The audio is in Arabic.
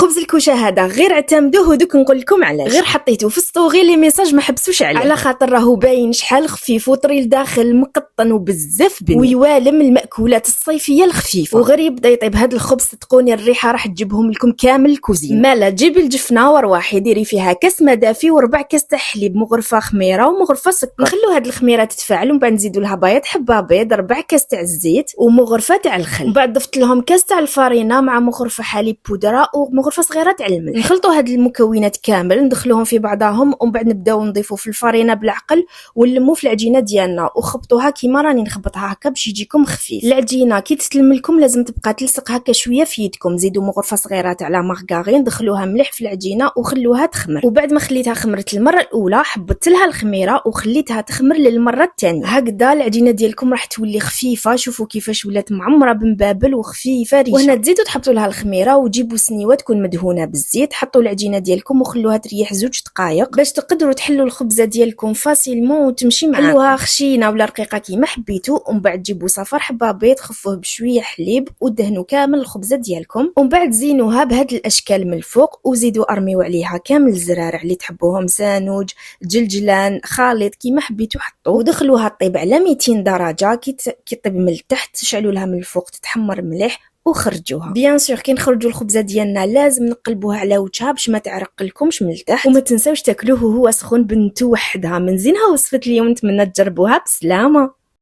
خبز الكوشه هذا غير اعتمدوه ودوك نقول لكم علاش. غير حطيتو في السطوغي لي ميساج ما حبسوش على خاطر راهو باين شحال خفيف وطري لداخل مقطن وبزاف بنين ويوالم المأكولات الصيفيه الخفيفه وغير يبدا يطيب. هاد الخبز صدقوني الريحه راح تجيبهم لكم كامل الكوزين. مالا جيبي الجفنه ورواحي ديري فيها كاس ما دافي وربع كاس تاع حليب، مغرفه خميره ومغرفه سكر. نخلو هاد الخميره تتفاعل ومن بعد نزيدو لها بيض حبه بيض، ربع كاس تاع الزيت ومغرفه تاع الخل. من بعد ضفت لهم كاس تاع الفارينه مع مغرفه حليب بودره ومغرفه صغيره تاع الملح. نخلطوا هاد المكونات كامل ندخلوهم في بعضهم ومن بعد نبداو نضيفوا في الفارينه بالعقل ونلموا في العجينه ديالنا وخبطوها كيما راني نخبطها هكا باش يجيكم خفيف. العجينه كي تتلم لكم لازم تبقى تلصق هكا شويه في يدكم. زيدوا مغرفه صغيره تاع لا مارغارين دخلوها مليح في العجينه وخلوها تخمر. وبعد ما خليتها خمرت المره الاولى حبطت لها الخميره وخليتها تخمر للمره الثانيه. هكذا العجينه ديالكم راح تولي خفيفه. شوفوا كيفاش ولات معمره بمبابل وخفيفه ريشه. وهنا تزيدوا تحطوا لها الخميره وتجيبوا سنيوه تكون مدهونه بالزيت. حطوا العجينه ديالكم وخلوها تريح 2 دقائق باش تقدروا تحلوا الخبزه ديالكم فاسيلمون وتمشي معاكم. حلوها خشينه ولا رقيقه كيما حبيتوا ومن بعد جيبوا صفر حبه بيض خفوه بشويه حليب ودهنوا كامل الخبزه ديالكم ومن بعد زينوها بهاد الاشكال من الفوق وزيدوا ارميوا عليها كامل الزرارع اللي تحبوهم، سانوج، جلجلان، خليط كيما حبيتوا حطوا ودخلوها طيب على 200 درجه. كي طيب من التحت شعلوا لها من الفوق تتحمر مليح وخرجوها. بيان سور كي نخرجوا الخبزه ديالنا لازم نقلبوها على وجهها باش ما تعرق لكمش من التحت وما تنساوش تاكلوه وهو سخون بنتو وحدها. من زينها وصفه اليوم، نتمنى تجربوها بسلامه.